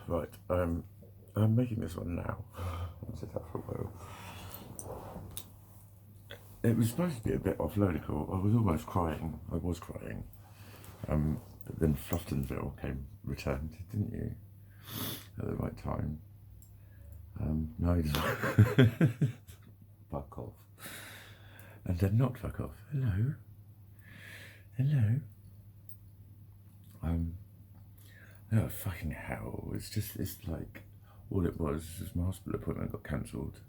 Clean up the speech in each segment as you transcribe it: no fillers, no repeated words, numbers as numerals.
Right, I'm making this one now. I said that for a while. It was supposed to be a bit offloadical. I was almost crying. I was crying. But then Fluftonville returned, didn't you? At the right time. No, he didn't. Fuck off. And then not fuck off. Hello. Hello. Oh, fucking hell. It's like, all it was my hospital appointment got cancelled.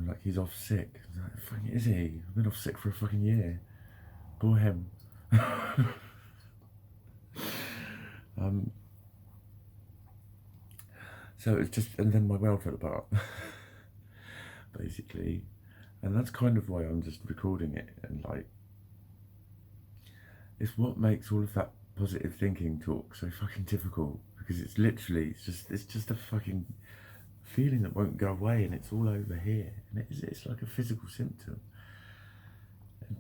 Like, he's off sick. Like, fucking, is he? I've been off sick for a fucking year. Poor him. So it's just, and then my world fell apart, basically. And that's kind of why I'm just recording it, and like, it's what makes all of that positive thinking talk so fucking difficult, because it's literally, it's just a fucking feeling that won't go away, and it's all over here, and it's like a physical symptom.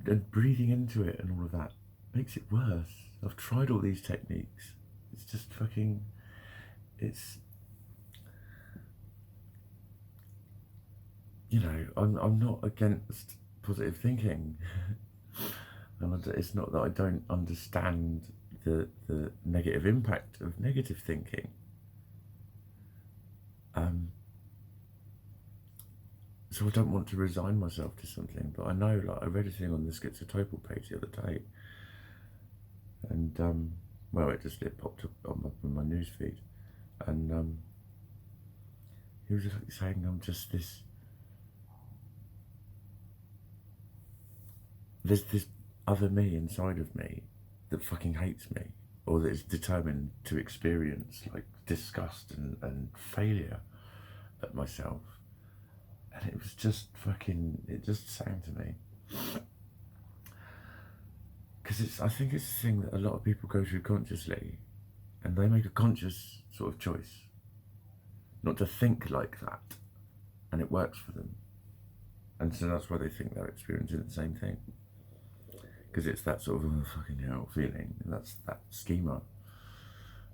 And breathing into it and all of that makes it worse. I've tried all these techniques. It's just fucking, you know, I'm not against positive thinking. And it's not that I don't understand the negative impact of negative thinking. So I don't want to resign myself to something, but I know, like, I read a thing on the Schizotopal page the other day, and well, it popped up on my news feed, and he was just like saying, I'm just this. There's this other me inside of me that fucking hates me, or that is determined to experience like disgust and failure at myself. And it was just fucking, it just sang to me. Because I think it's a thing that a lot of people go through consciously, and they make a conscious sort of choice not to think like that, and it works for them. And so that's why they think they're experiencing the same thing. Because it's that sort of fucking hell feeling, and that's that schema.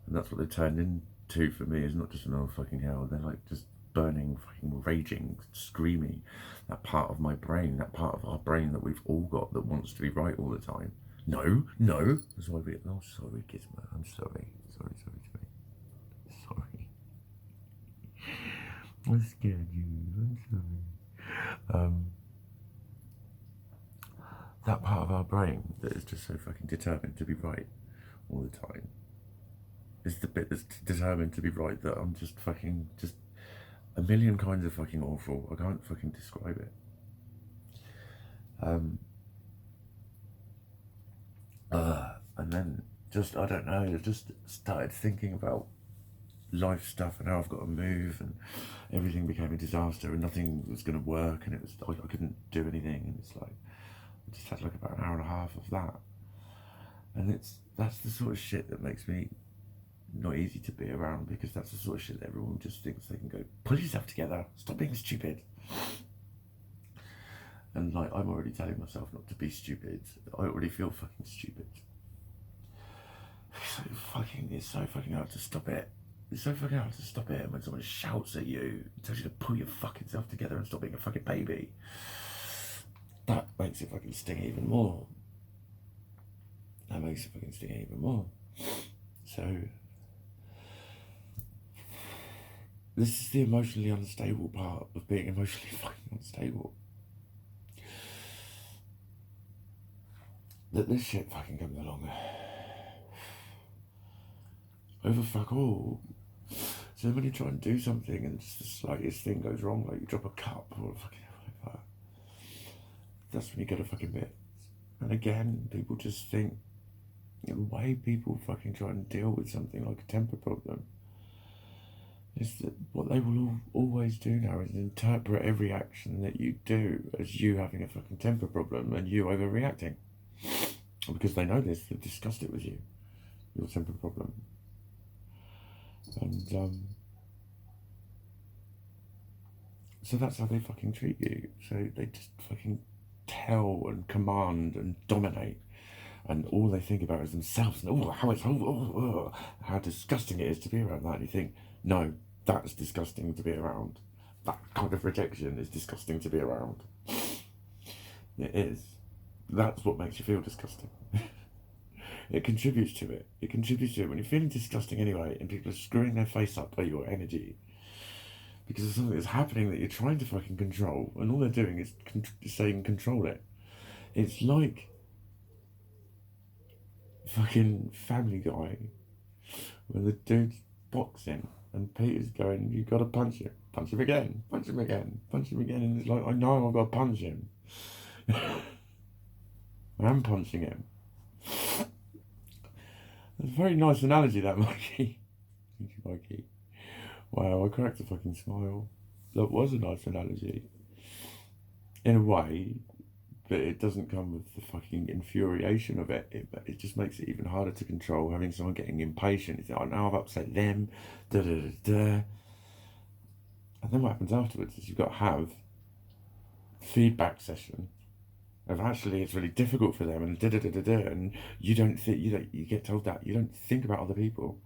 And that's what they've turned into for me, is not just an fucking hell, they're like just burning, fucking raging, screaming. That part of my brain, that part of our brain that we've all got that wants to be right all the time. No. That's why oh, sorry, Gizmo, I'm sorry. Sorry. I scared you, I'm sorry. That part of our brain that is just so fucking determined to be right all the time is the bit that's determined to be right, that I'm just fucking, just a million kinds of fucking awful. I can't fucking describe it. And then just, I don't know, I just started thinking about life stuff and how I've got to move, and everything became a disaster, and nothing was going to work, and it was, I couldn't do anything, and it's like, I just had like about an hour and a half of that. And that's the sort of shit that makes me not easy to be around, because that's the sort of shit that everyone just thinks they can go, pull yourself together, stop being stupid. And like, I'm already telling myself not to be stupid. I already feel fucking stupid. It's so fucking hard to stop it. It's so fucking hard to stop it. And when someone shouts at you, tells you to pull your fucking self together and stop being a fucking baby, that makes it fucking sting even more. So this is the emotionally unstable part of being emotionally fucking unstable. That this shit fucking comes along over fuck all. So when you try and do something and just the slightest thing goes wrong, like you drop a cup or fucking like that, that's when you get a fucking bit. And again, people just think, the way people fucking try and deal with something like a temper problem is that what they will always do now is interpret every action that you do as you having a fucking temper problem and you overreacting. Because they know this, they've discussed it with you, your temper problem. And so that's how they fucking treat you. So they just fucking tell and command and dominate and all they think about is themselves, and how disgusting it is to be around that. And you think, no, that's disgusting to be around. That kind of rejection is disgusting to be around. It is. That's what makes you feel disgusting. It contributes to it. It contributes to it when you're feeling disgusting anyway, and people are screwing their face up by your energy because of something that's happening that you're trying to fucking control, and all they're doing is saying control it. It's like fucking Family Guy when the dude's boxing and Peter's going, "You gotta punch him again, punch him again, punch him again," and it's like, I know I've got to punch him. I am punching him. It's a very nice analogy, that, Mikey. Thank you, Mikey. Wow, I cracked a fucking smile. That was a nice analogy. In a way, but it doesn't come with the fucking infuriation of it. It just makes it even harder to control, having someone getting impatient. It's like, now I've upset them, da da da da. And then what happens afterwards is you've got to have feedback session of actually it's really difficult for them, and da da da da da, and you get told that you don't think about other people.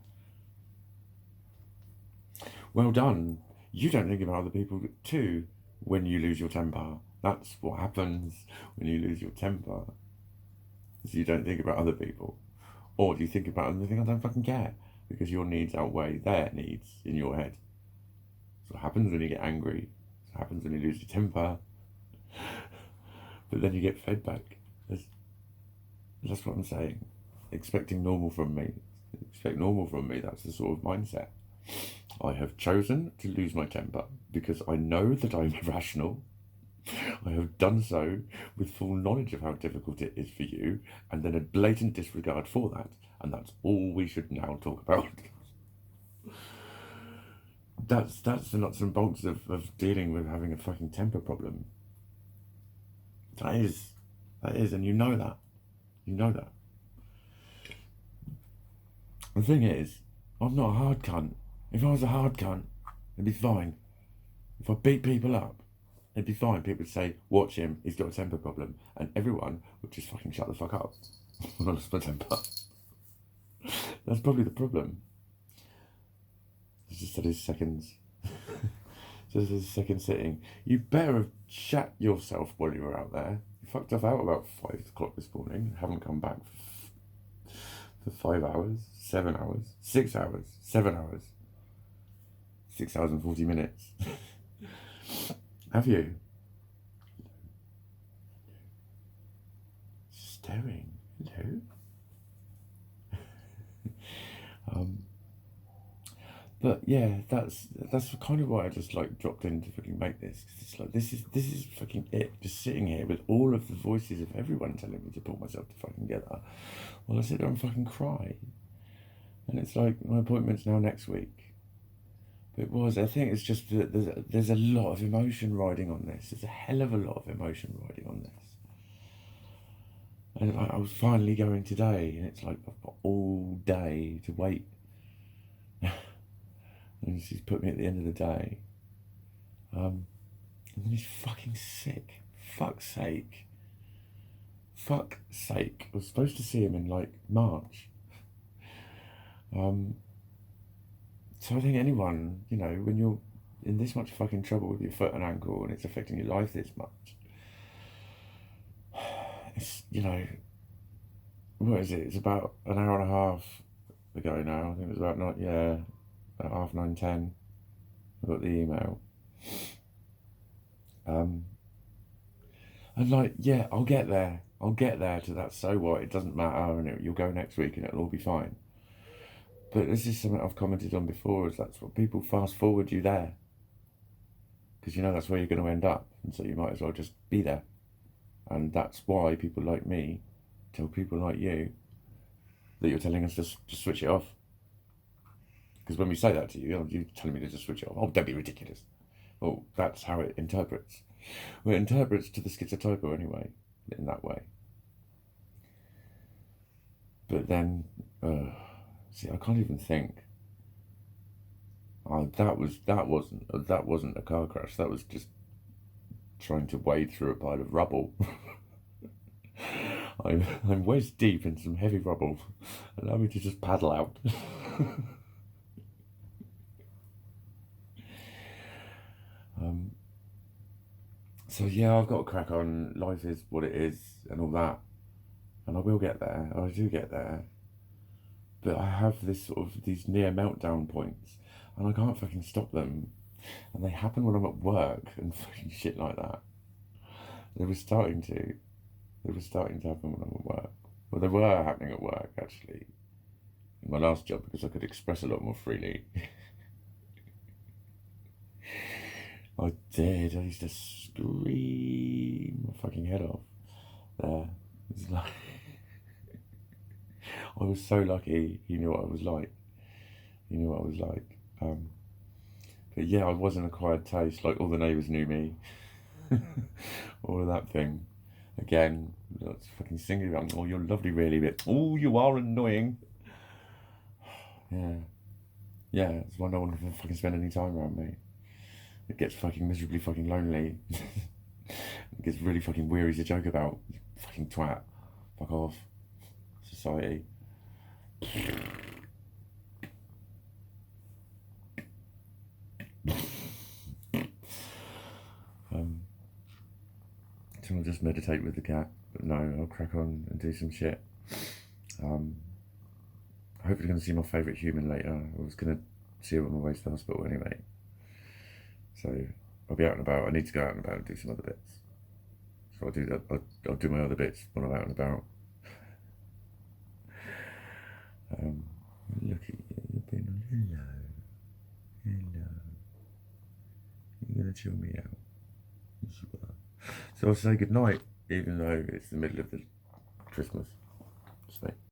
Well done. You don't think about other people too when you lose your temper. That's what happens when you lose your temper. Is you don't think about other people, or do you think about them and think, I don't fucking care, because your needs outweigh their needs in your head. That's what happens when you get angry. That's what happens when you lose your temper. But then you get fed back. That's what I'm saying. Expecting normal from me. Expect normal from me. That's the sort of mindset. I have chosen to lose my temper because I know that I'm irrational. I have done so with full knowledge of how difficult it is for you, and then a blatant disregard for that. And that's all we should now talk about. That's the nuts and bolts of dealing with having a fucking temper problem. That is, and you know that. You know that. The thing is, I'm not a hard cunt. If I was a hard cunt, it'd be fine. If I beat people up, it'd be fine. People would say, watch him, he's got a temper problem. And everyone would just fucking shut the fuck up when I lost my temper. That's probably the problem. It's just that his seconds. Just his second sitting. You better have shat yourself while you were out there. You fucked off out about 5 o'clock this morning. Haven't come back for 5 hours, 7 hours, 6 hours, 7 hours. 6 hours and 40 minutes. Have you? Staring. Hello? But yeah, that's kind of why I just like dropped in to fucking make this. Cause it's like this is fucking it. Just sitting here with all of the voices of everyone telling me to pull myself to fucking together. Well, I sit there and fucking cry. And it's like my appointment's now next week. But I think it's just that there's a lot of emotion riding on this. There's a hell of a lot of emotion riding on this. And I was finally going today, and it's like I've got all day to wait. And she's put me at the end of the day. And then he's fucking sick. Fuck's sake. Fuck's sake. I was supposed to see him in like March. So I think anyone, you know, when you're in this much fucking trouble with your foot and ankle and it's affecting your life this much, it's, you know, what is it? It's about an hour and a half ago now. I think it was about about 9:30, 10. I got the email. And like, yeah, I'll get there to that, so what, it doesn't matter, and you'll go next week and it'll all be fine. But this is something I've commented on before, is that's what people fast forward you there. Because you know that's where you're going to end up, and so you might as well just be there. And that's why people like me tell people like you that you're telling us to switch it off. Because when we say that to you, you're telling me to just switch it off. Oh, don't be ridiculous. Well, that's how it interprets. Well, it interprets to the schizotypo anyway, in that way. But then, see, I can't even think. Oh, that wasn't a car crash. That was just trying to wade through a pile of rubble. I'm waist deep in some heavy rubble. Allow me to just paddle out. So yeah, I've got to crack on. Life is what it is, and all that, and I will get there. I do get there, but I have this sort of these near meltdown points, and I can't fucking stop them, and they happen when I'm at work and fucking shit like that. They were starting to. They were starting to happen when I'm at work. Well, they were happening at work actually. In my last job, because I could express a lot more freely. I did. I used to scream my fucking head off. There. It's like I was so lucky. He knew what I was like. He knew what I was like. But yeah, I was an acquired taste. Like all the neighbours knew me. All of that thing. Again, that's fucking singing about. Oh, you're lovely, really, but oh, you are annoying. Yeah, yeah. That's why no one can fucking spend any time around me. It gets fucking miserably fucking lonely. It gets really fucking weary to joke about. You fucking twat. Fuck off. Society. So I'll just meditate with the cat. But no, I'll crack on and do some shit. Hopefully going to see my favourite human later. I was going to see her on my way to the hospital anyway. So I'll be out and about. I need to go out and about and do some other bits. So I'll do that. I'll do my other bits when I'm out and about. Look at you. You've been hello. Hello. You're going to chill me out. Yes, you are. So I'll say good night, even though it's the middle of the Christmas. Just